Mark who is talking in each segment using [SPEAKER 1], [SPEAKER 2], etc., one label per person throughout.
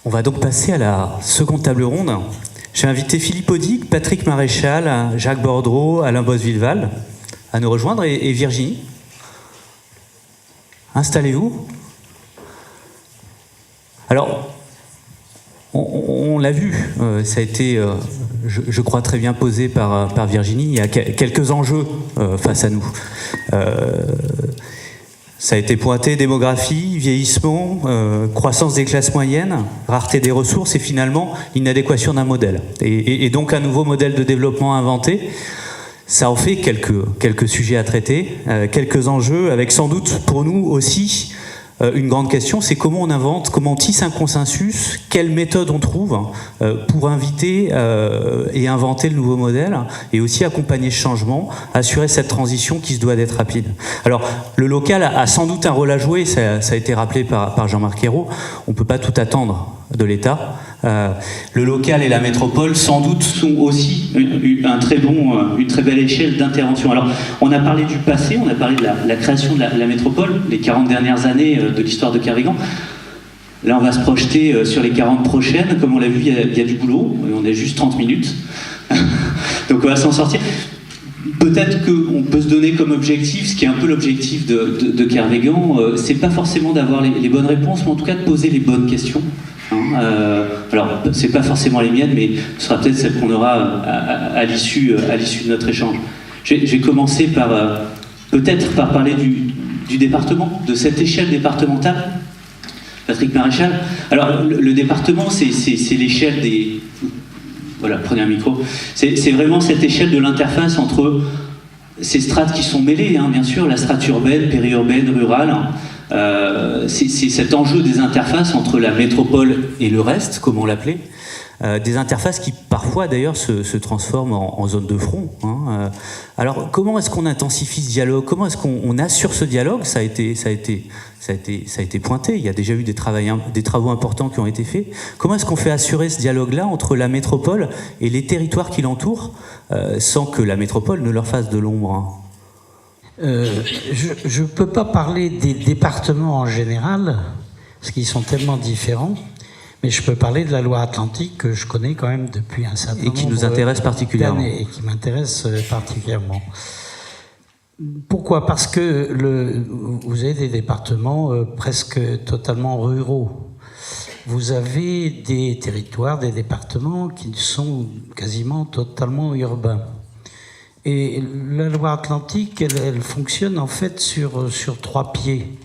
[SPEAKER 1] On va donc passer à la seconde table ronde. J'ai invité Philippe Audic, Patrick Maréchal, Jacques Bordreau, Alain Bosvilleval à nous rejoindre et Virginie. Installez-vous. Alors, on l'a vu, ça a été, je crois, très bien posé par Virginie. Il y a quelques enjeux face à nous. Ça a été pointé, démographie, vieillissement, croissance des classes moyennes, rareté des ressources et finalement inadéquation d'un modèle. Et donc un nouveau modèle de développement inventé. Ça en fait quelques sujets à traiter, quelques enjeux, avec sans doute pour nous aussi une grande question, c'est comment on invente, comment on tisse un consensus, quelle méthode on trouve pour inviter et inventer le nouveau modèle, et aussi accompagner ce changement, assurer cette transition qui se doit d'être rapide. Alors, le local a sans doute un rôle à jouer, ça a été rappelé par Jean-Marc Ayrault, on ne peut pas tout attendre de l'État. Le local et la métropole, sans doute, sont aussi une très belle échelle d'intervention. Alors, on a parlé du passé, on a parlé de la création de la métropole, les 40 dernières années de l'histoire de Kervégan. Là, on va se projeter sur les 40 prochaines. Comme on l'a vu, il y a du boulot. On a juste 30 minutes. Donc, on va s'en sortir. Peut-être qu'on peut se donner comme objectif, ce qui est un peu l'objectif de Kervégan, c'est pas forcément d'avoir les bonnes réponses, mais en tout cas de poser les bonnes questions. Alors, c'est pas forcément les miennes, mais ce sera peut-être celle qu'on aura à l'issue de notre échange. J'ai commencé peut-être par parler du département, de cette échelle départementale. Patrick Maréchal. Alors, le département, c'est l'échelle des... Voilà, prenez un micro. C'est vraiment cette échelle de l'interface entre ces strates qui sont mêlées, bien sûr, la strate urbaine, périurbaine, rurale. C'est cet enjeu des interfaces entre la métropole et le reste, comme on l'appelait, des interfaces qui parfois d'ailleurs se transforment en zone de front. Alors comment est-ce qu'on intensifie ce dialogue? Comment est-ce qu'on assure ce dialogue? Ça a été pointé, il y a déjà eu des travaux importants qui ont été faits. Comment est-ce qu'on fait assurer ce dialogue-là entre la métropole et les territoires qui l'entourent, sans que la métropole ne leur fasse de l'ombre?
[SPEAKER 2] Je ne peux pas parler des départements en général, parce qu'ils sont tellement différents, mais je peux parler de la Loire-Atlantique que je connais quand même depuis un certain nombre
[SPEAKER 1] d'années. Et qui nous intéresse particulièrement.
[SPEAKER 2] Et qui m'intéresse particulièrement. Pourquoi? Parce que vous avez des départements presque totalement ruraux. Vous avez des territoires, des départements qui sont quasiment totalement urbains. Et la Loire-Atlantique, elle fonctionne en fait sur 3 pieds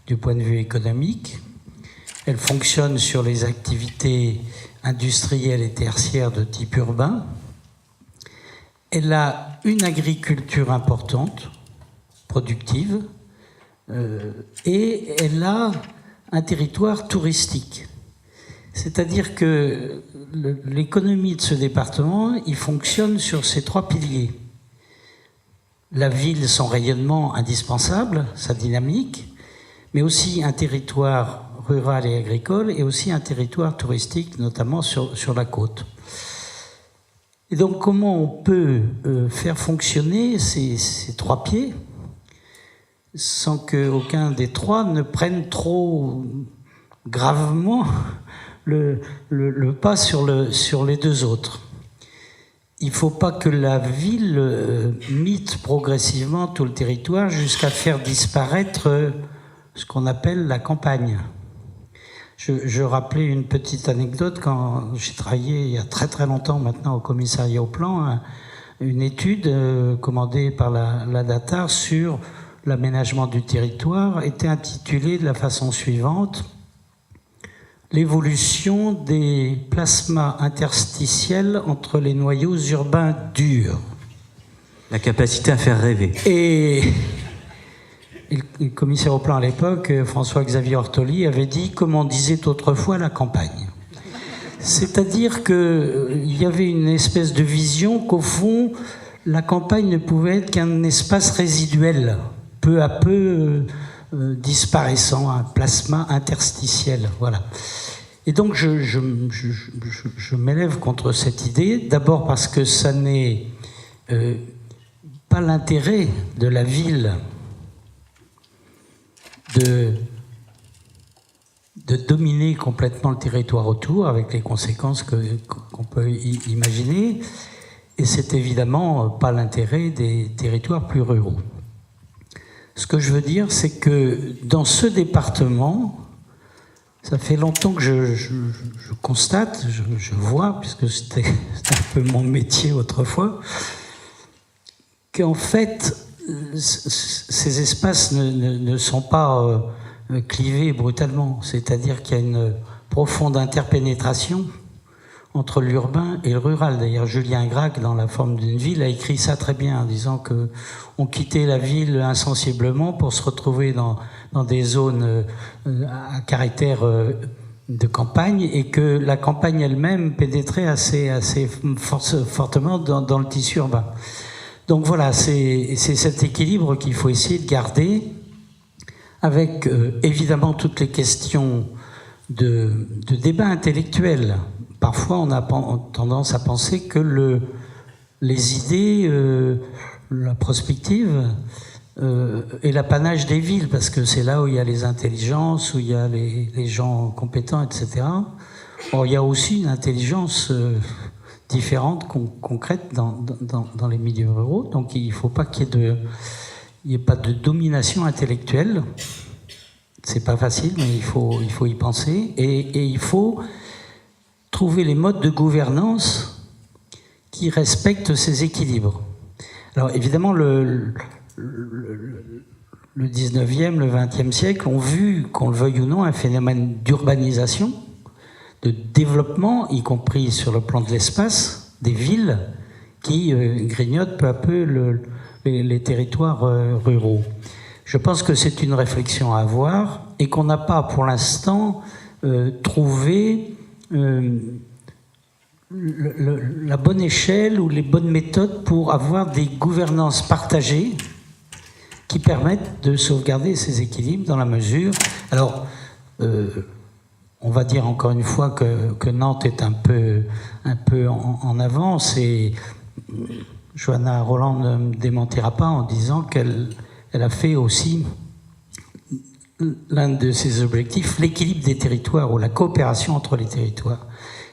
[SPEAKER 2] du point de vue économique. Elle fonctionne sur les activités industrielles et tertiaires de type urbain. Elle a une agriculture importante, productive, et elle a un territoire touristique. C'est-à-dire que l'économie de ce département, il fonctionne sur ces 3 piliers. La ville, son rayonnement indispensable, sa dynamique, mais aussi un territoire rural et agricole, et aussi un territoire touristique, notamment sur la côte. Et donc, comment on peut faire fonctionner ces 3 pieds sans qu'aucun des 3 ne prenne trop gravement le pas sur les 2 autres? Il ne faut pas que la ville mite progressivement tout le territoire jusqu'à faire disparaître ce qu'on appelle la campagne. Je rappelais une petite anecdote quand j'ai travaillé il y a très très longtemps maintenant au commissariat au plan, une étude commandée par la DATAR sur l'aménagement du territoire était intitulée de la façon suivante: l'évolution des plasmas interstitiels entre les noyaux urbains durs.
[SPEAKER 1] La capacité à faire rêver.
[SPEAKER 2] Et le commissaire au plan à l'époque, François-Xavier Ortoli, avait dit, comme on disait autrefois, la campagne. C'est-à-dire qu'il y avait une espèce de vision qu'au fond, la campagne ne pouvait être qu'un espace résiduel, peu à peu disparaissant, un plasma interstitiel. Voilà. Et donc je m'élève contre cette idée, d'abord parce que ça n'est pas l'intérêt de la de dominer complètement le territoire autour, avec les conséquences qu'on peut imaginer. Et c'est évidemment pas l'intérêt des territoires plus ruraux. Ce que je veux dire, c'est que dans ce département, ça fait longtemps que je constate, je vois, puisque c'était un peu mon métier autrefois, qu'en fait, ces espaces ne sont pas clivés brutalement. C'est-à-dire qu'il y a une profonde interpénétration entre l'urbain et le rural. D'ailleurs, Julien Gracq, dans La forme d'une ville, a écrit ça très bien, en disant qu'on quittait la ville insensiblement pour se retrouver dans des zones à caractère de campagne, et que la campagne elle-même pénétrait assez fortement dans le tissu urbain. Donc voilà, c'est cet équilibre qu'il faut essayer de garder, avec évidemment toutes les questions de débat intellectuel. Parfois, on a tendance à penser que les idées, la prospective, est l'apanage des villes, parce que c'est là où il y a les intelligences, où il y a les gens compétents, etc. Or, il y a aussi une intelligence différente, concrète dans les milieux ruraux. Donc, il ne faut pas qu'il y ait pas de domination intellectuelle. C'est pas facile, mais il faut y penser. Et il faut trouver les modes de gouvernance qui respectent ces équilibres. Alors évidemment, le 19e, le 20e siècle ont vu, qu'on le veuille ou non, un phénomène d'urbanisation, de développement, y compris sur le plan de l'espace, des villes qui grignotent peu à peu les territoires ruraux. Je pense que c'est une réflexion à avoir et qu'on n'a pas pour l'instant trouvé la bonne échelle ou les bonnes méthodes pour avoir des gouvernances partagées qui permettent de sauvegarder ces équilibres dans la mesure. Alors, on va dire encore une fois que Nantes est un peu en avance, et Johanna Roland ne me démentira pas en disant qu'elle a fait aussi l'un de ses objectifs, l'équilibre des territoires ou la coopération entre les territoires.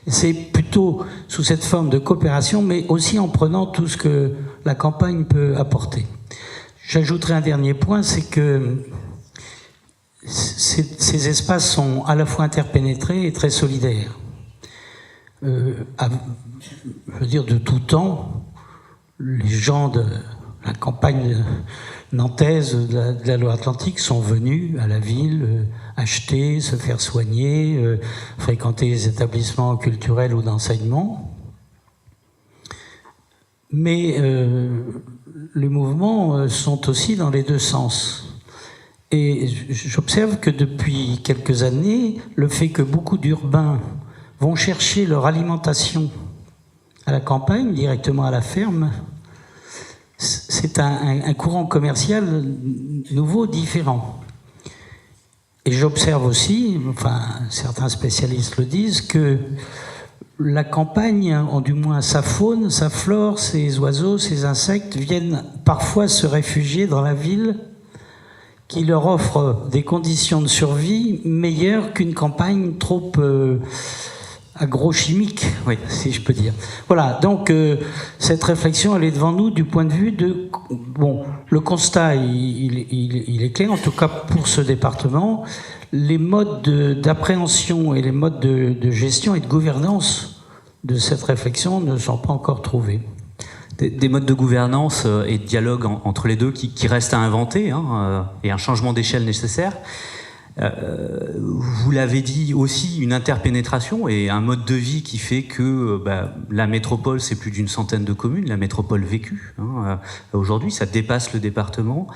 [SPEAKER 2] C'est plutôt sous cette forme de coopération, mais aussi en prenant tout ce que la campagne peut apporter. J'ajouterai un dernier point, c'est que ces espaces sont à la fois interpénétrés et très solidaires. Je veux dire, de tout temps, les gens de la campagne nantaise de la Loire-Atlantique sont venus à la ville acheter, se faire soigner, fréquenter les établissements culturels ou d'enseignement. Mais les mouvements sont aussi dans les deux sens. Et j'observe que depuis quelques années, le fait que beaucoup d'urbains vont chercher leur alimentation à la campagne, directement à la ferme, c'est un courant commercial nouveau, différent. Et j'observe aussi, enfin certains spécialistes le disent, que la campagne, en du moins sa faune, sa flore, ses oiseaux, ses insectes, viennent parfois se réfugier dans la ville, qui leur offre des conditions de survie meilleures qu'une campagne trop agrochimique, oui, si je peux dire. Voilà, donc cette réflexion, elle est devant nous du point de vue de... Bon, le constat, il est clair, en tout cas pour ce département. Les modes d'appréhension et les modes de gestion et de gouvernance de cette réflexion ne sont pas encore trouvés.
[SPEAKER 1] Des modes de gouvernance et de dialogue entre les deux qui restent à inventer, et un changement d'échelle nécessaire. Vous l'avez dit aussi, une interpénétration et un mode de vie qui fait que la métropole, c'est plus d'une centaine de communes, la métropole vécue. Aujourd'hui, ça dépasse le département.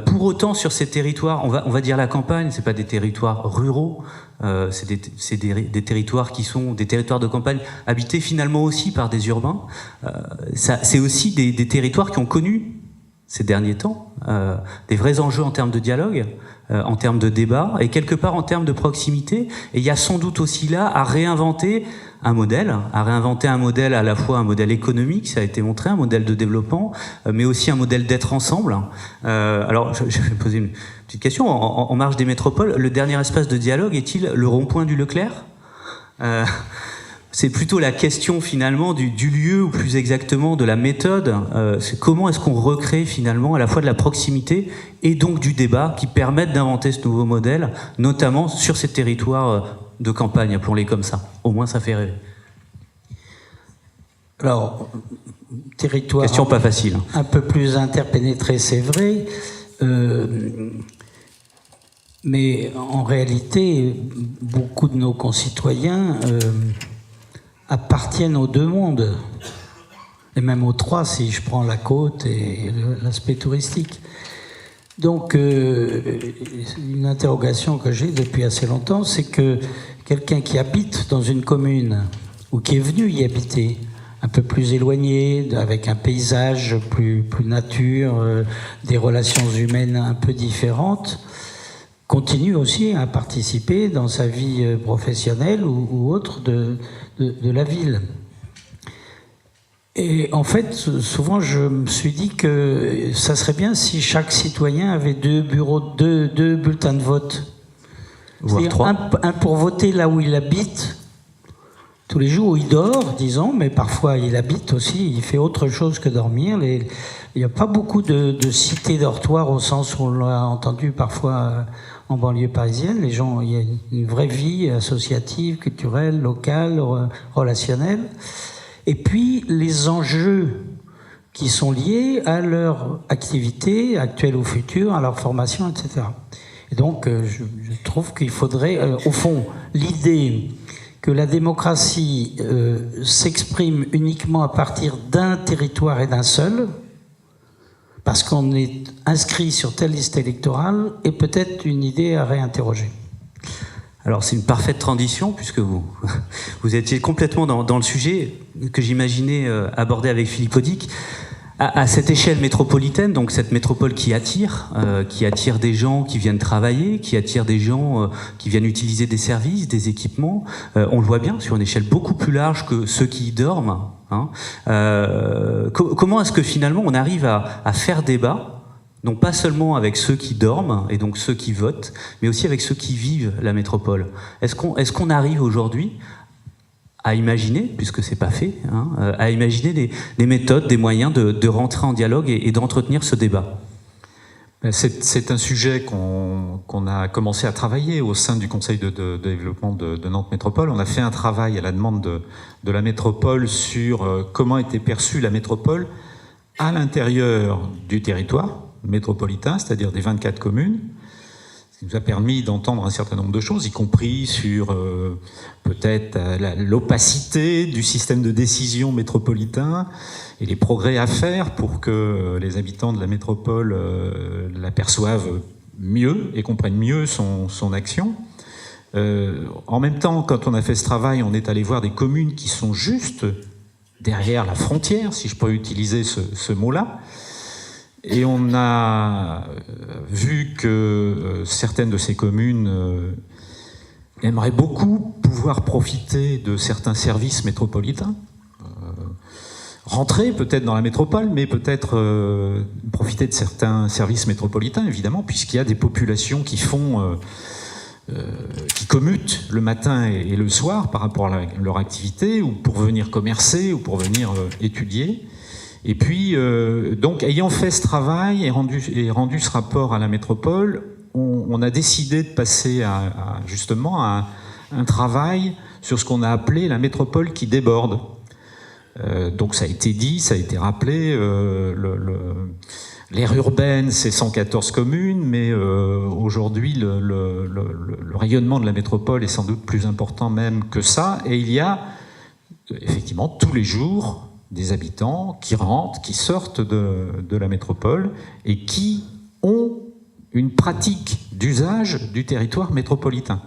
[SPEAKER 1] Pour autant, sur ces territoires, on va dire la campagne, c'est pas des territoires ruraux, c'est des territoires qui sont des territoires de campagne habités finalement aussi par des urbains. C'est aussi des territoires qui ont connu ces derniers temps, des vrais enjeux en termes de dialogue, en termes de débat, et quelque part en termes de proximité. Et il y a sans doute aussi là à réinventer un modèle à la fois un modèle économique, ça a été montré, un modèle de développement, mais aussi un modèle d'être ensemble. Alors, je vais poser une petite question. En marge des métropoles, le dernier espace de dialogue est-il le rond-point du Leclerc ? C'est plutôt la question finalement du lieu, ou plus exactement de la méthode. C'est comment est-ce qu'on recrée finalement à la fois de la proximité et donc du débat qui permettent d'inventer ce nouveau modèle, notamment sur ces territoires de campagne, appelons-les comme ça. Au moins ça fait rêver.
[SPEAKER 2] Alors, territoire...
[SPEAKER 1] Question pas facile.
[SPEAKER 2] Un peu plus interpénétré, c'est vrai. Mais en réalité, beaucoup de nos concitoyens appartiennent aux deux mondes, et même aux trois si je prends la côte et l'aspect touristique. Donc une interrogation que j'ai depuis assez longtemps, c'est que quelqu'un qui habite dans une commune ou qui est venu y habiter, un peu plus éloigné, avec un paysage plus nature, des relations humaines un peu différentes, continue aussi à participer dans sa vie professionnelle ou autre de la ville. Et en fait, souvent, je me suis dit que ça serait bien si chaque citoyen avait deux bulletins de vote.
[SPEAKER 1] Voire trois.
[SPEAKER 2] Un pour voter là où il habite, tous les jours où il dort, disons, mais parfois il habite aussi, il fait autre chose que dormir. Il n'y a pas beaucoup de cités dortoirs au sens où on l'a entendu parfois en banlieue parisienne. Les gens, il y a une vraie vie associative, culturelle, locale, relationnelle. Et puis les enjeux qui sont liés à leur activité, actuelle ou future, à leur formation, etc. Et donc, je trouve qu'il faudrait, au fond, l'idée que la démocratie s'exprime uniquement à partir d'un territoire et d'un seul, parce qu'on est inscrit sur telle liste électorale, est peut-être une idée à réinterroger.
[SPEAKER 1] Alors c'est une parfaite transition, puisque vous étiez complètement dans le sujet que j'imaginais aborder avec Philippe Audic. À cette échelle métropolitaine, donc cette métropole qui attire des gens qui viennent travailler, qui attire des gens qui viennent utiliser des services, des équipements, on le voit bien sur une échelle beaucoup plus large que ceux qui y dorment. Hein. Comment est-ce que finalement on arrive à faire débat, non pas seulement avec ceux qui dorment et donc ceux qui votent, mais aussi avec ceux qui vivent la métropole. Est-ce qu'on arrive aujourd'hui à imaginer, puisque c'est pas fait, hein, à imaginer des méthodes, des moyens de rentrer en dialogue et d'entretenir ce débat?
[SPEAKER 3] C'est un sujet qu'on a commencé à travailler au sein du Conseil de développement de Nantes Métropole. On a fait un travail à la demande de la métropole sur comment était perçue la métropole à l'intérieur du territoire métropolitain, c'est-à-dire des 24 communes. Ce qui nous a permis d'entendre un certain nombre de choses, y compris sur peut-être l'opacité du système de décision métropolitain et les progrès à faire pour que les habitants de la métropole l'aperçoivent mieux et comprennent mieux son action. En même temps, quand on a fait ce travail, on est allé voir des communes qui sont juste derrière la frontière, si je peux utiliser ce mot-là. Et on a vu que certaines de ces communes aimeraient beaucoup pouvoir profiter de certains services métropolitains, rentrer peut-être dans la métropole, mais peut-être profiter de certains services métropolitains, évidemment, puisqu'il y a des populations qui commutent le matin et le soir par rapport à leur activité, ou pour venir commercer, ou pour venir étudier. Et puis, donc, ayant fait ce travail et rendu ce rapport à la métropole, on a décidé de passer justement à un travail sur ce qu'on a appelé la métropole qui déborde. Donc ça a été dit, ça a été rappelé, l'aire urbaine c'est 114 communes, mais aujourd'hui le rayonnement de la métropole est sans doute plus important même que ça, et il y a effectivement tous les jours des habitants qui rentrent, qui sortent de la métropole et qui ont une pratique d'usage du territoire métropolitain.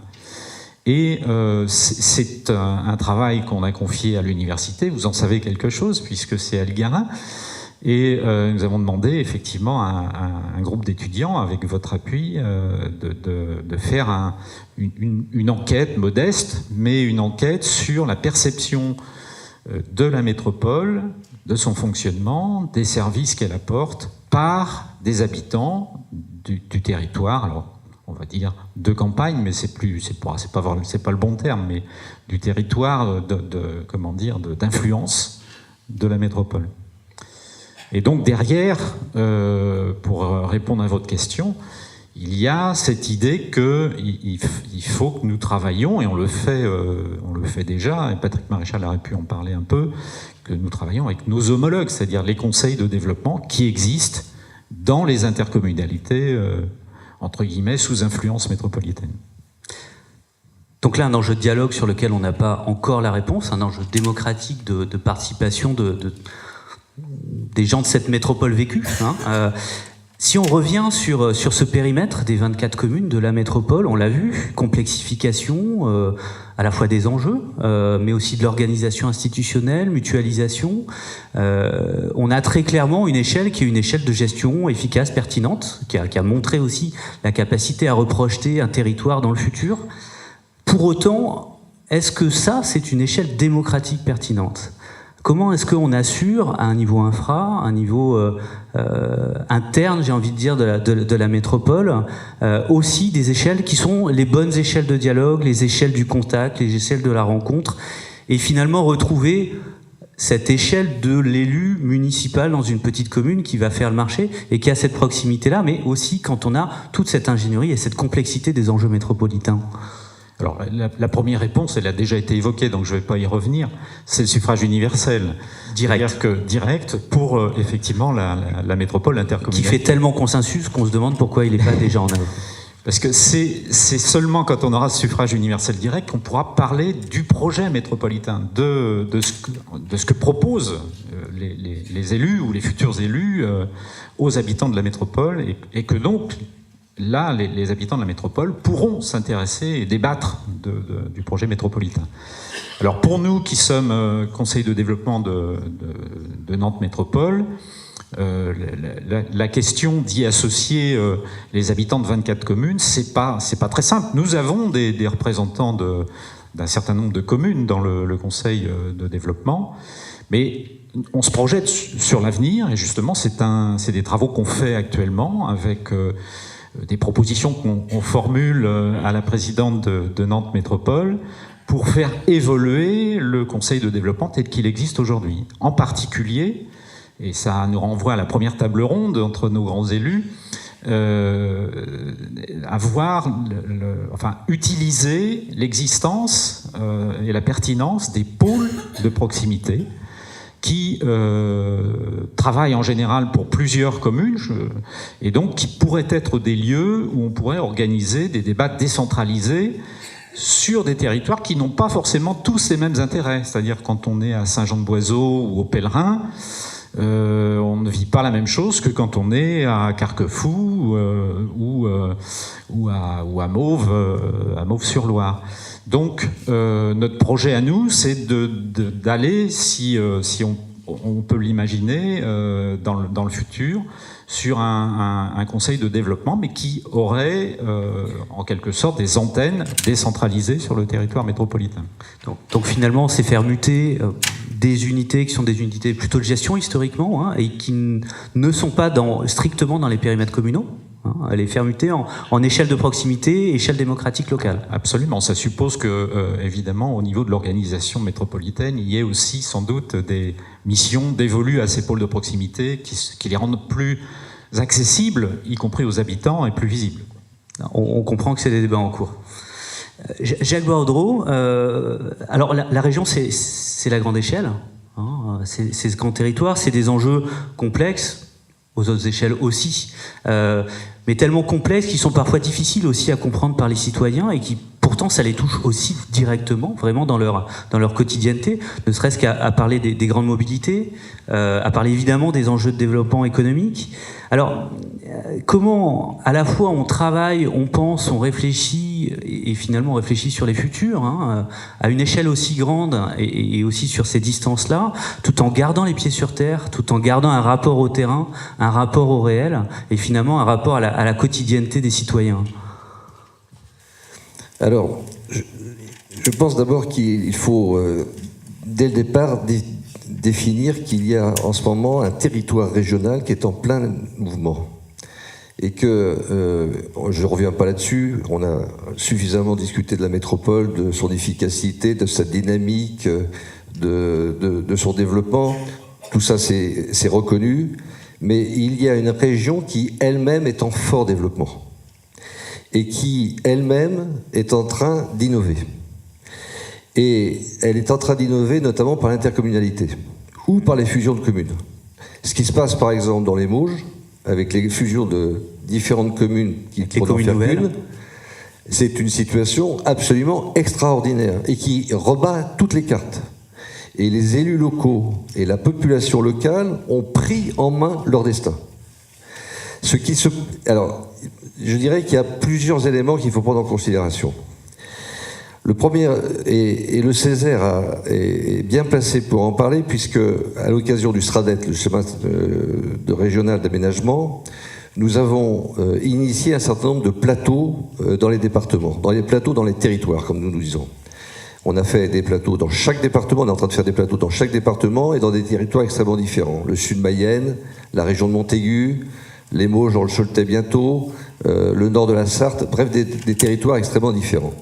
[SPEAKER 3] Et c'est un travail qu'on a confié à l'université, vous en savez quelque chose puisque c'est à l'IGARA, Et nous avons demandé effectivement à un groupe d'étudiants, avec votre appui, de faire une enquête modeste, mais une enquête sur la perception de la métropole, de son fonctionnement, des services qu'elle apporte par des habitants du territoire. Alors, on va dire de campagne, mais c'est pas le bon terme, mais du territoire d'influence de la métropole. Et donc derrière, pour répondre à votre question, il y a cette idée qu'il faut que nous travaillions, et on le fait déjà, et Patrick Maréchal aurait pu en parler un peu, que nous travaillons avec nos homologues, c'est-à-dire les conseils de développement qui existent dans les intercommunalités, entre guillemets, sous influence métropolitaine.
[SPEAKER 1] Donc là, un enjeu de dialogue sur lequel on n'a pas encore la réponse, un enjeu démocratique de participation des gens de cette métropole vécue. Si on revient sur ce périmètre des 24 communes de la métropole, on l'a vu, complexification à la fois des enjeux, mais aussi de l'organisation institutionnelle, mutualisation. On a très clairement une échelle qui est une échelle de gestion efficace, pertinente, qui a montré aussi la capacité à reprojeter un territoire dans le futur. Pour autant, est-ce que ça, c'est une échelle démocratique pertinente ? Comment est-ce qu'on assure à un niveau infra, un niveau interne, j'ai envie de dire, de la métropole, aussi des échelles qui sont les bonnes échelles de dialogue, les échelles du contact, les échelles de la rencontre, et finalement retrouver cette échelle de l'élu municipal dans une petite commune qui va faire le marché et qui a cette proximité-là, mais aussi quand on a toute cette ingénierie et cette complexité des enjeux métropolitains.
[SPEAKER 3] Alors, la première réponse, elle a déjà été évoquée, donc je ne vais pas y revenir, c'est le suffrage universel.
[SPEAKER 1] Direct.
[SPEAKER 3] C'est-à-dire que direct pour, effectivement, la métropole intercommunale.
[SPEAKER 1] Qui fait tellement consensus qu'on se demande pourquoi il n'est pas déjà en œuvre.
[SPEAKER 3] Parce que c'est seulement quand on aura ce suffrage universel direct qu'on pourra parler du projet métropolitain, de ce que proposent les élus ou les futurs élus aux habitants de la métropole, et que donc, là, les habitants de la métropole pourront s'intéresser et débattre du projet métropolitain. Alors pour nous qui sommes conseil de développement de Nantes Métropole, la question d'y associer les habitants de 24 communes, c'est pas très simple. Nous avons des représentants d'un certain nombre de communes dans le conseil de développement, mais on se projette sur l'avenir, et justement c'est des travaux qu'on fait actuellement avec des propositions qu'on formule à la présidente de Nantes Métropole pour faire évoluer le conseil de développement tel qu'il existe aujourd'hui. En particulier, et ça nous renvoie à la première table ronde entre nos grands élus, utiliser l'existence et la pertinence des pôles de proximité qui travaillent en général pour plusieurs communes, et donc qui pourraient être des lieux où on pourrait organiser des débats décentralisés sur des territoires qui n'ont pas forcément tous les mêmes intérêts. C'est-à-dire quand on est à Saint-Jean-de-Boiseau ou au Pèlerin, on ne vit pas la même chose que quand on est à Carquefou ou à Mauves-sur-Loire. Donc, notre projet à nous, c'est d'aller, si on peut l'imaginer, dans le futur, sur un conseil de développement, mais qui aurait, en quelque sorte, des antennes décentralisées sur le territoire métropolitain.
[SPEAKER 1] Donc finalement, c'est faire muter des unités qui sont des unités plutôt de gestion historiquement, et qui ne sont pas strictement dans les périmètres communaux. Les faire muter en échelle de proximité, échelle démocratique locale.
[SPEAKER 3] Absolument, ça suppose que, évidemment, au niveau de l'organisation métropolitaine, il y ait aussi sans doute des missions dévolues à ces pôles de proximité qui les rendent plus accessibles, y compris aux habitants, et plus visibles.
[SPEAKER 1] On comprend que c'est des débats en cours. Jacques Boisdreau, alors la région, c'est la grande échelle, c'est ce grand territoire, c'est des enjeux complexes, aux autres échelles aussi, mais tellement complexes qu'ils sont parfois difficiles aussi à comprendre par les citoyens, et qui pourtant ça les touche aussi directement, vraiment dans leur quotidienneté, ne serait-ce qu'à parler des grandes mobilités, à parler évidemment des enjeux de développement économique. Alors, comment à la fois on travaille, on pense, on réfléchit, réfléchit, et finalement on réfléchit sur les futurs, hein, à une échelle aussi grande et aussi sur ces distances-là, tout en gardant les pieds sur terre, tout en gardant un rapport au terrain, un rapport au réel, et finalement un rapport à la quotidienneté des citoyens.
[SPEAKER 4] Alors, je pense d'abord qu'il faut, dès le départ, définir qu'il y a en ce moment un territoire régional qui est en plein mouvement. Et que, je ne reviens pas là-dessus, on a suffisamment discuté de la métropole, de son efficacité, de sa dynamique, de son développement. Tout ça, c'est reconnu. Mais il y a une région qui, elle-même, est en fort développement. Et qui, elle-même, est en train d'innover. Et elle est en train d'innover notamment par l'intercommunalité ou par les fusions de communes. Ce qui se passe, par exemple, dans les Mauges, avec les fusions de différentes communes qui pourront en faire une, c'est une situation absolument extraordinaire et qui rebat toutes les cartes. Et les élus locaux et la population locale ont pris en main leur destin. Alors, je dirais qu'il y a plusieurs éléments qu'il faut prendre en considération. Le premier, et le Césaire est bien placé pour en parler, puisque à l'occasion du SRADET, le schéma de régional d'aménagement, nous avons initié un certain nombre de plateaux dans les départements, dans les territoires, comme nous disons. On a fait des plateaux dans chaque département, on est en train de faire des plateaux dans chaque département et dans des territoires extrêmement différents. Le sud Mayenne, la région de Montaigu, les Mauges dans le Choletais bientôt, le nord de la Sarthe, bref, des territoires extrêmement différents.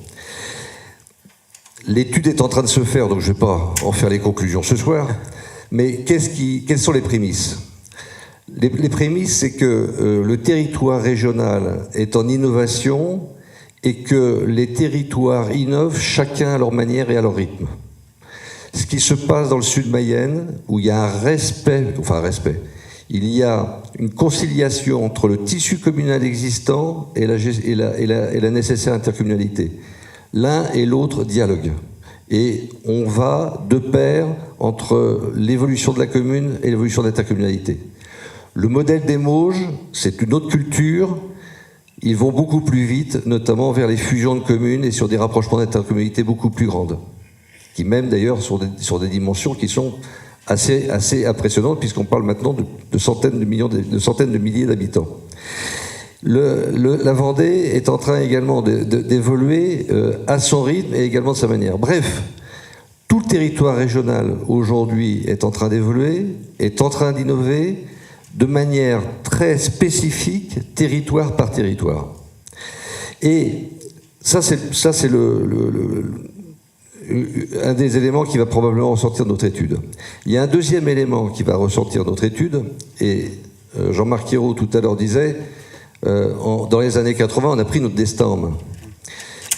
[SPEAKER 4] L'étude est en train de se faire, donc je ne vais pas en faire les conclusions ce soir, mais quelles sont les prémices ? Les prémices, c'est que le territoire régional est en innovation et que les territoires innovent chacun à leur manière et à leur rythme. Ce qui se passe dans le sud Mayenne, où il y a un respect, il y a une conciliation entre le tissu communal existant et la nécessaire intercommunalité. L'un et l'autre dialoguent. Et on va de pair entre l'évolution de la commune et l'évolution de l'intercommunalité. Le modèle des Mauges, c'est une autre culture. Ils vont beaucoup plus vite, notamment vers les fusions de communes et sur des rapprochements d'intercommunalités beaucoup plus grandes, qui même d'ailleurs sur des dimensions qui sont assez impressionnantes, puisqu'on parle maintenant de centaines de milliers d'habitants. La Vendée est en train également d'évoluer à son rythme et également de sa manière. Bref, tout le territoire régional aujourd'hui est en train d'évoluer, est en train d'innover de manière très spécifique, territoire par territoire. Et ça, c'est un des éléments qui va probablement ressortir de notre étude. Il y a un deuxième élément qui va ressortir de notre étude, et Jean-Marc Ayrault tout à l'heure disait, dans les années 80, on a pris notre destin en main.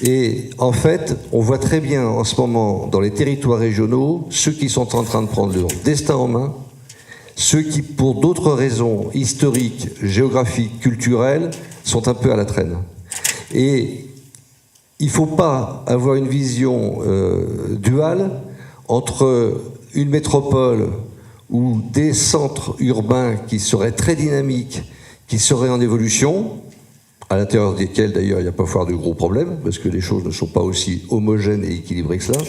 [SPEAKER 4] Et en fait, on voit très bien en ce moment, dans les territoires régionaux, ceux qui sont en train de prendre leur destin en main, ceux qui, pour d'autres raisons historiques, géographiques, culturelles, sont un peu à la traîne. Et il ne faut pas avoir une vision duale entre une métropole ou des centres urbains qui seraient très dynamiques, qui seraient en évolution, à l'intérieur desquels d'ailleurs il n'y a pas foire de gros problèmes, parce que les choses ne sont pas aussi homogènes et équilibrées que cela,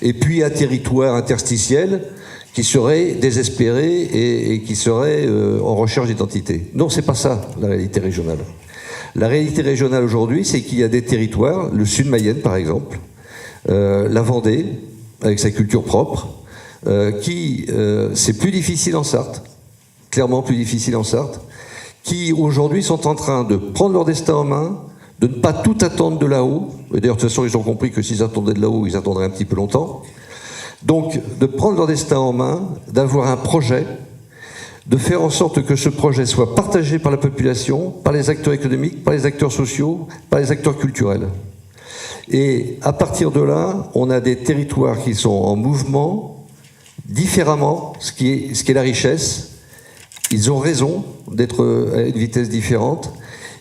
[SPEAKER 4] et puis un territoire interstitiel qui serait désespéré et qui serait en recherche d'identité. Non, c'est pas ça la réalité régionale. La réalité régionale aujourd'hui, c'est qu'il y a des territoires, le sud Mayenne par exemple, la Vendée, avec sa culture propre, c'est plus difficile en Sarthe, clairement plus difficile en Sarthe, qui aujourd'hui sont en train de prendre leur destin en main, de ne pas tout attendre de là-haut. Et d'ailleurs, de toute façon, ils ont compris que s'ils attendaient de là-haut, ils attendraient un petit peu longtemps. Donc, de prendre leur destin en main, d'avoir un projet, de faire en sorte que ce projet soit partagé par la population, par les acteurs économiques, par les acteurs sociaux, par les acteurs culturels. Et à partir de là, on a des territoires qui sont en mouvement, différemment, ce qui est la richesse. Ils ont raison d'être à une vitesse différente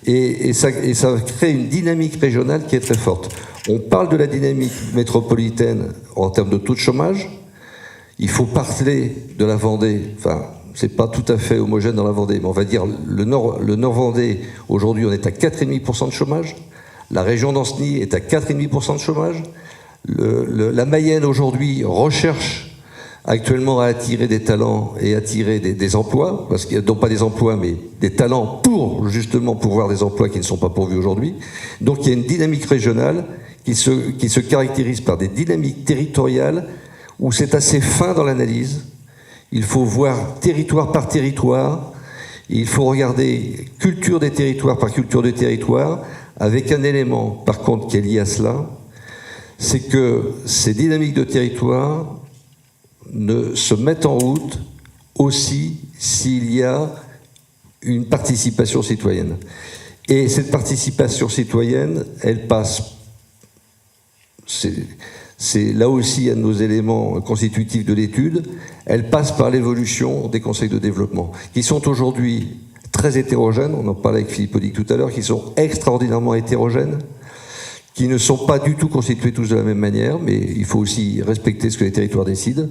[SPEAKER 4] et ça crée une dynamique régionale qui est très forte. On parle de la dynamique métropolitaine en termes de taux de chômage. Il faut parler de la Vendée, enfin, c'est pas tout à fait homogène dans la Vendée, mais on va dire le Nord Vendée, aujourd'hui on est à 4,5% de chômage, La région d'Anceny est à 4,5% de chômage. La Mayenne, aujourd'hui, recherche actuellement à attirer des talents et attirer des emplois, parce qu'il n'y a donc pas des emplois, mais des talents pour justement pourvoir des emplois qui ne sont pas pourvus aujourd'hui. Donc il y a une dynamique régionale qui se caractérise par des dynamiques territoriales où c'est assez fin dans l'analyse. Il faut voir territoire par territoire, il faut regarder culture des territoires par culture de territoire, avec un élément par contre qui est lié à cela, c'est que ces dynamiques de territoire ne se mettent en route aussi s'il y a une participation citoyenne. Et cette participation citoyenne, elle passe, c'est là aussi un de nos éléments constitutifs de l'étude, elle passe par l'évolution des conseils de développement, qui sont aujourd'hui très hétérogènes, on en parlait avec Philippe Audic tout à l'heure, qui sont extraordinairement hétérogènes, qui ne sont pas du tout constitués tous de la même manière, mais il faut aussi respecter ce que les territoires décident.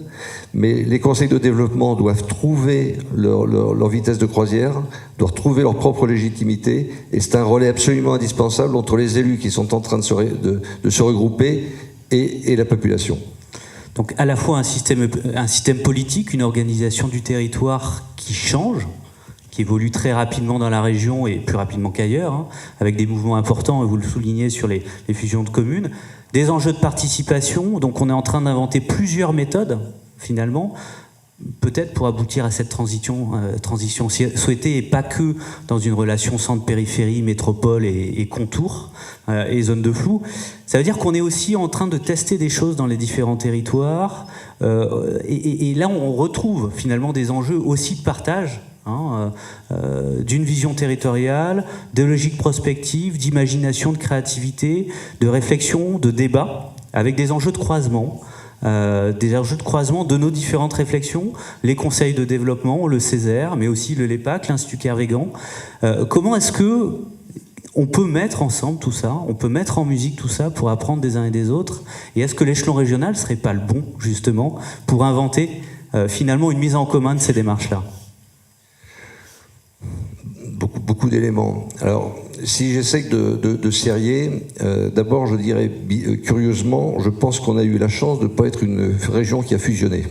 [SPEAKER 4] Mais les conseils de développement doivent trouver leur vitesse de croisière, doivent trouver leur propre légitimité, et c'est un relais absolument indispensable entre les élus qui sont en train de se regrouper et la population.
[SPEAKER 1] Donc à la fois un système politique, une organisation du territoire qui change, qui évolue très rapidement dans la région et plus rapidement qu'ailleurs, hein, avec des mouvements importants, et vous le soulignez sur les fusions de communes, des enjeux de participation, donc on est en train d'inventer plusieurs méthodes, finalement, peut-être pour aboutir à cette transition souhaitée, et pas que dans une relation centre-périphérie, métropole et contour, et zone de flou. Ça veut dire qu'on est aussi en train de tester des choses dans les différents territoires, et là on retrouve finalement des enjeux aussi de partage, d'une vision territoriale, de logique prospective, d'imagination, de créativité, de réflexion, de débat, avec des enjeux de croisement, de nos différentes réflexions, les conseils de développement, le Césaire, mais aussi le LEPAC, l'Institut Kervégan. Comment est-ce que on peut mettre ensemble tout ça, on peut mettre en musique tout ça pour apprendre des uns et des autres, et est-ce que l'échelon régional ne serait pas le bon, justement, pour inventer finalement une mise en commun de ces démarches-là ?
[SPEAKER 4] Beaucoup d'éléments. Alors, si j'essaie de serrer, d'abord, je dirais curieusement, je pense qu'on a eu la chance de ne pas être une région qui a fusionné.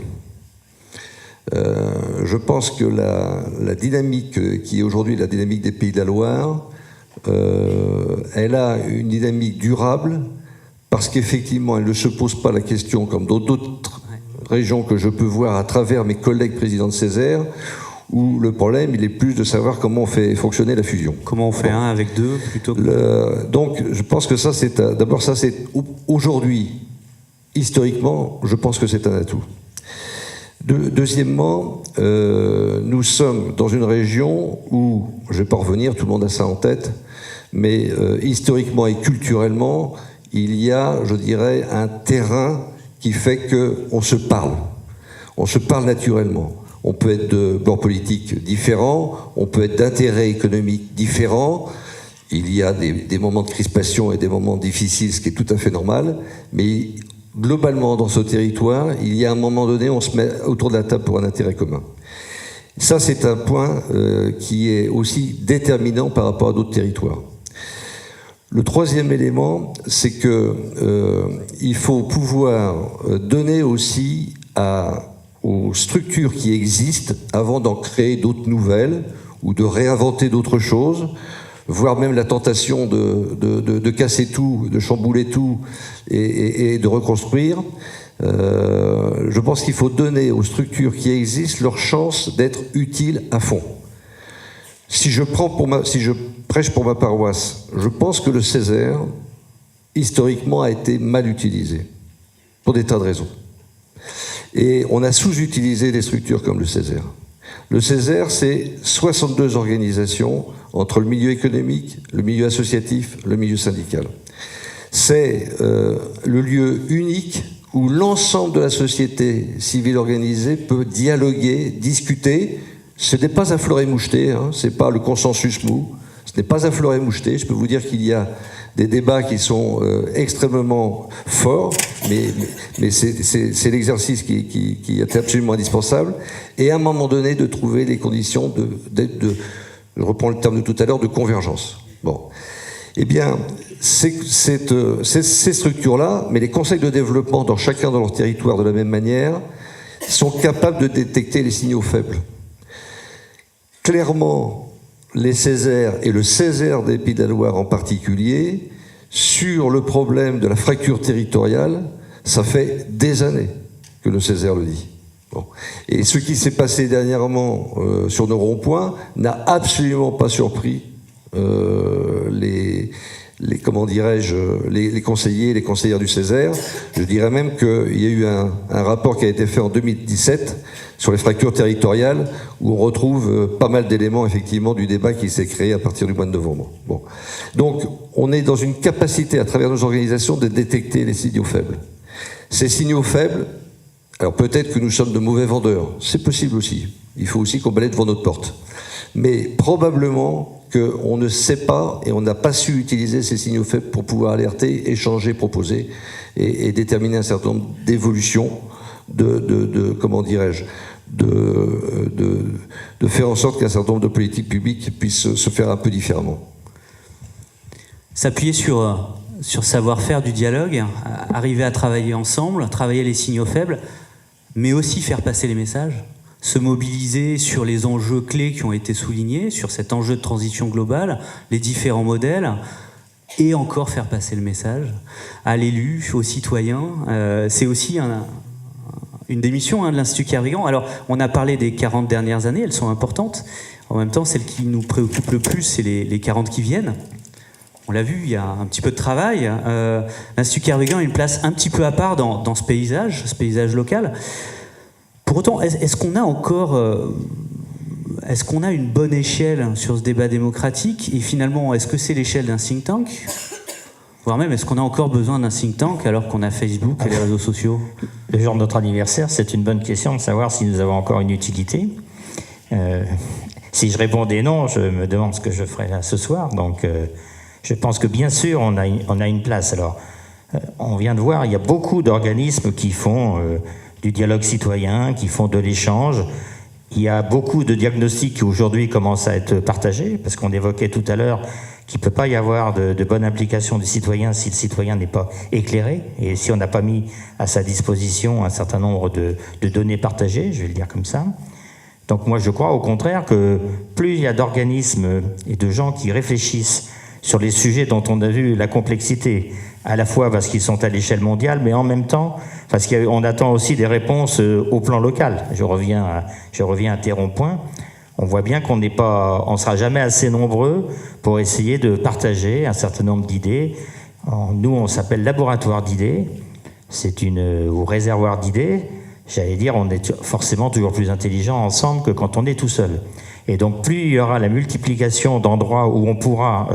[SPEAKER 4] Je pense que la dynamique qui est aujourd'hui la dynamique des Pays de la Loire, elle a une dynamique durable parce qu'effectivement, elle ne se pose pas la question comme dans d'autres régions que je peux voir à travers mes collègues présidents de Césaire, où le problème, il est plus de savoir comment on fait fonctionner la fusion.
[SPEAKER 1] Comment on fait un avec deux plutôt que...
[SPEAKER 4] Donc, je pense que ça, c'est... D'abord, ça, c'est... Aujourd'hui, historiquement, je pense que c'est un atout. Deuxièmement, nous sommes dans une région où, je ne vais pas revenir, tout le monde a ça en tête, mais historiquement et culturellement, il y a, je dirais, un terrain qui fait qu'on se parle. On se parle naturellement. On peut être de bords politiques différents, on peut être d'intérêts économiques différents. Il y a des moments de crispation et des moments difficiles, ce qui est tout à fait normal. Mais globalement, dans ce territoire, il y a un moment donné, on se met autour de la table pour un intérêt commun. Ça, c'est un point qui est aussi déterminant par rapport à d'autres territoires. Le troisième élément, c'est que il faut pouvoir donner aussi aux structures qui existent, avant d'en créer d'autres nouvelles, ou de réinventer d'autres choses, voire même la tentation de casser tout, de chambouler tout, et de reconstruire. Je pense qu'il faut donner aux structures qui existent leur chance d'être utiles à fond. Si je prêche pour ma paroisse, je pense que le Césaire, historiquement, a été mal utilisé, pour des tas de raisons. Et on a sous-utilisé des structures comme le Césaire. Le Césaire, c'est 62 organisations entre le milieu économique, le milieu associatif, le milieu syndical. C'est le lieu unique où l'ensemble de la société civile organisée peut dialoguer, discuter. Ce n'est pas à fleuret moucheté, hein, ce n'est pas le consensus mou, ce n'est pas à fleuret moucheté. Je peux vous dire qu'il y a des débats qui sont extrêmement forts, mais c'est l'exercice qui est absolument indispensable. Et à un moment donné, de trouver les conditions je reprends le terme de tout à l'heure, de convergence. Bon. Eh bien, ces structures-là, mais les conseils de développement dans chacun dans leur territoire de la même manière, sont capables de détecter les signaux faibles. Clairement, les Césaires et le Césaire des Pays de la Loire en particulier, sur le problème de la fracture territoriale, ça fait des années que le Césaire le dit. Bon. Et ce qui s'est passé dernièrement sur nos ronds-points n'a absolument pas surpris les conseillers, les conseillères du Césaire. Je dirais même qu'il y a eu un rapport qui a été fait en 2017 sur les fractures territoriales, où on retrouve pas mal d'éléments effectivement du débat qui s'est créé à partir du mois de novembre. Bon. Donc on est dans une capacité à travers nos organisations de détecter les signaux faibles. Ces signaux faibles, alors peut-être que nous sommes de mauvais vendeurs, c'est possible aussi. Il faut aussi qu'on balaye devant notre porte. Mais probablement qu'on ne sait pas et on n'a pas su utiliser ces signaux faibles pour pouvoir alerter, échanger, proposer et déterminer un certain nombre d'évolutions, comment dirais-je, de faire en sorte qu'un certain nombre de politiques publiques puissent se faire un peu différemment.
[SPEAKER 1] S'appuyer sur savoir-faire du dialogue, arriver à travailler ensemble, travailler les signaux faibles, mais aussi faire passer les messages, se mobiliser sur les enjeux clés qui ont été soulignés, sur cet enjeu de transition globale, les différents modèles, et encore faire passer le message à l'élu, aux citoyens. C'est aussi une des missions de l'Institut Kervran. Alors, on a parlé des 40 dernières années, elles sont importantes. En même temps, celle qui nous préoccupe le plus, c'est les 40 qui viennent. On l'a vu, il y a un petit peu de travail. L'Institut Kervran a une place un petit peu à part dans ce paysage local. Pour autant, est-ce qu'on a encore... est-ce qu'on a une bonne échelle sur ce débat démocratique? Et finalement, est-ce que c'est l'échelle d'un think tank? Voire même, est-ce qu'on a encore besoin d'un think tank alors qu'on a Facebook et les réseaux sociaux?
[SPEAKER 5] Le jour de notre anniversaire, c'est une bonne question de savoir si nous avons encore une utilité. Si je répondais non, je me demande ce que je ferais là ce soir. Donc, je pense que bien sûr, on a une place. Alors, on vient de voir, il y a beaucoup d'organismes qui font du dialogue citoyen, qui font de l'échange. Il y a beaucoup de diagnostics qui aujourd'hui commencent à être partagés, parce qu'on évoquait tout à l'heure qu'il ne peut pas y avoir de bonne implication du citoyen si le citoyen n'est pas éclairé, et si on n'a pas mis à sa disposition un certain nombre de données partagées, je vais le dire comme ça. Donc moi je crois au contraire que plus il y a d'organismes et de gens qui réfléchissent sur les sujets dont on a vu la complexité, à la fois parce qu'ils sont à l'échelle mondiale, mais en même temps parce qu'on attend aussi des réponses au plan local. Je reviens à tes ronds-points. On voit bien qu'on sera jamais assez nombreux pour essayer de partager un certain nombre d'idées. Nous, on s'appelle laboratoire d'idées, ou réservoir d'idées. J'allais dire, on est forcément toujours plus intelligent ensemble que quand on est tout seul. Et donc, plus il y aura la multiplication d'endroits où on pourra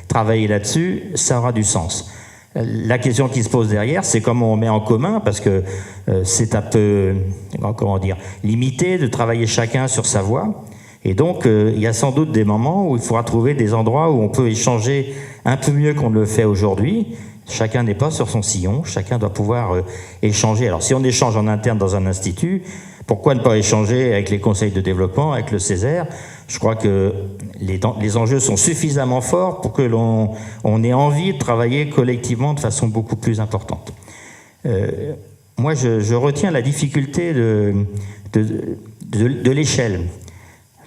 [SPEAKER 5] travailler là-dessus, ça aura du sens. La question qui se pose derrière, c'est comment on met en commun, parce que c'est un peu, limité de travailler chacun sur sa voie. Et donc, il y a sans doute des moments où il faudra trouver des endroits où on peut échanger un peu mieux qu'on ne le fait aujourd'hui. Chacun n'est pas sur son sillon, chacun doit pouvoir échanger. Alors, si on échange en interne dans un institut, pourquoi ne pas échanger avec les conseils de développement, avec le Césaire? Je crois que les enjeux sont suffisamment forts pour que l'on ait envie de travailler collectivement de façon beaucoup plus importante. Moi, je retiens la difficulté de l'échelle.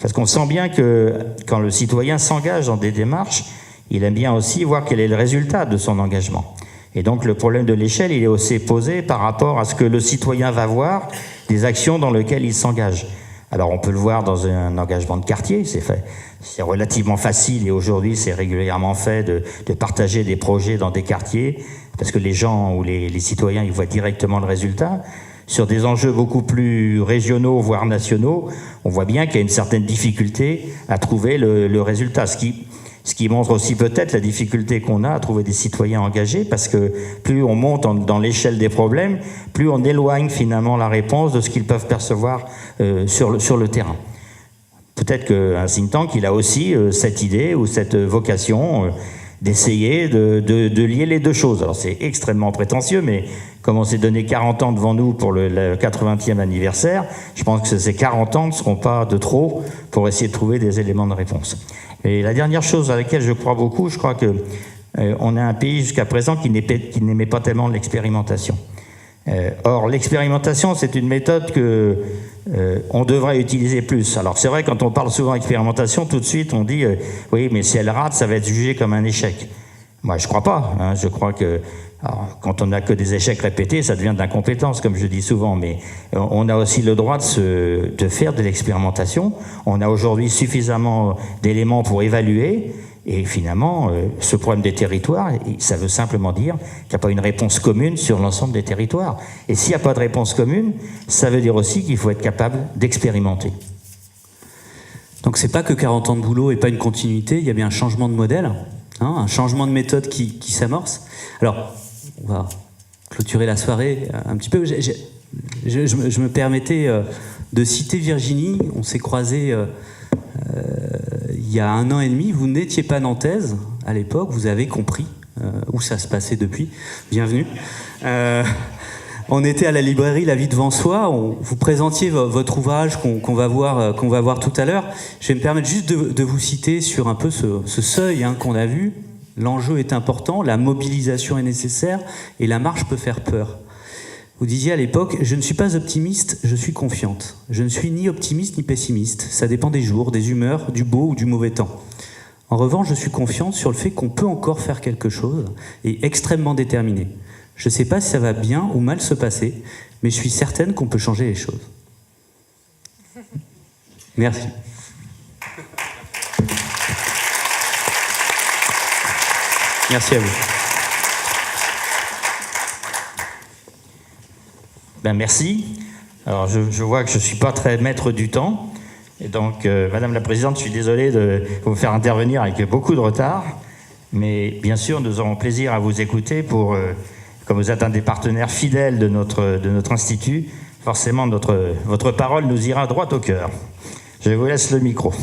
[SPEAKER 5] Parce qu'on sent bien que quand le citoyen s'engage dans des démarches, il aime bien aussi voir quel est le résultat de son engagement. Et donc le problème de l'échelle, il est aussi posé par rapport à ce que le citoyen va voir des actions dans lesquelles il s'engage. Alors on peut le voir dans un engagement de quartier, c'est relativement facile et aujourd'hui c'est régulièrement fait de partager des projets dans des quartiers parce que les gens ou les citoyens ils voient directement le résultat. Sur des enjeux beaucoup plus régionaux, voire nationaux, on voit bien qu'il y a une certaine difficulté à trouver le résultat. Ce qui montre aussi peut-être la difficulté qu'on a à trouver des citoyens engagés, parce que plus on monte dans l'échelle des problèmes, plus on éloigne finalement la réponse de ce qu'ils peuvent percevoir sur le terrain. Peut-être qu'un think tank, il a aussi cette idée ou cette vocation d'essayer de lier les deux choses. Alors c'est extrêmement prétentieux, mais comme on s'est donné 40 ans devant nous pour le 80e anniversaire, je pense que ces 40 ans ne seront pas de trop pour essayer de trouver des éléments de réponse. Et la dernière chose à laquelle je crois beaucoup, je crois que on a un pays jusqu'à présent qui n'aimait pas tellement l'expérimentation. Or, l'expérimentation, c'est une méthode que on devrait utiliser plus. Alors, c'est vrai, quand on parle souvent d'expérimentation, tout de suite, on dit oui, mais si elle rate, ça va être jugé comme un échec. Moi, je ne crois pas. Hein. Je crois que alors, quand on n'a que des échecs répétés, ça devient de l'incompétence, comme je dis souvent. Mais on a aussi le droit de faire de l'expérimentation. On a aujourd'hui suffisamment d'éléments pour évaluer. Et finalement, ce problème des territoires, ça veut simplement dire qu'il n'y a pas une réponse commune sur l'ensemble des territoires. Et s'il n'y a pas de réponse commune, ça veut dire aussi qu'il faut être capable d'expérimenter.
[SPEAKER 1] Donc c'est pas que 40 ans de boulot et pas une continuité, il y a bien un changement de modèle, hein, un changement de méthode qui s'amorce. Alors, on va clôturer la soirée un petit peu. Je me permettais de citer Virginie, on s'est croisés il y a 1 an et demi, vous n'étiez pas nantaise à l'époque, vous avez compris où ça se passait depuis. Bienvenue. On était à la librairie La Vie devant soi, vous présentiez votre ouvrage qu'on va voir tout à l'heure. Je vais me permettre juste de vous citer sur un peu ce seuil qu'on a vu. L'enjeu est important, la mobilisation est nécessaire et la marche peut faire peur. Vous disiez à l'époque, je ne suis pas optimiste, je suis confiante. Je ne suis ni optimiste ni pessimiste. Ça dépend des jours, des humeurs, du beau ou du mauvais temps. En revanche, je suis confiante sur le fait qu'on peut encore faire quelque chose et extrêmement déterminée. Je ne sais pas si ça va bien ou mal se passer, mais je suis certaine qu'on peut changer les choses. Merci. Merci à vous.
[SPEAKER 5] Ben merci. Alors je vois que je ne suis pas très maître du temps. Et donc, Madame la Présidente, je suis désolé de vous faire intervenir avec beaucoup de retard. Mais bien sûr, nous aurons plaisir à vous écouter pour, comme vous êtes un des partenaires fidèles de notre institut, forcément votre parole nous ira droit au cœur. Je vous laisse le micro.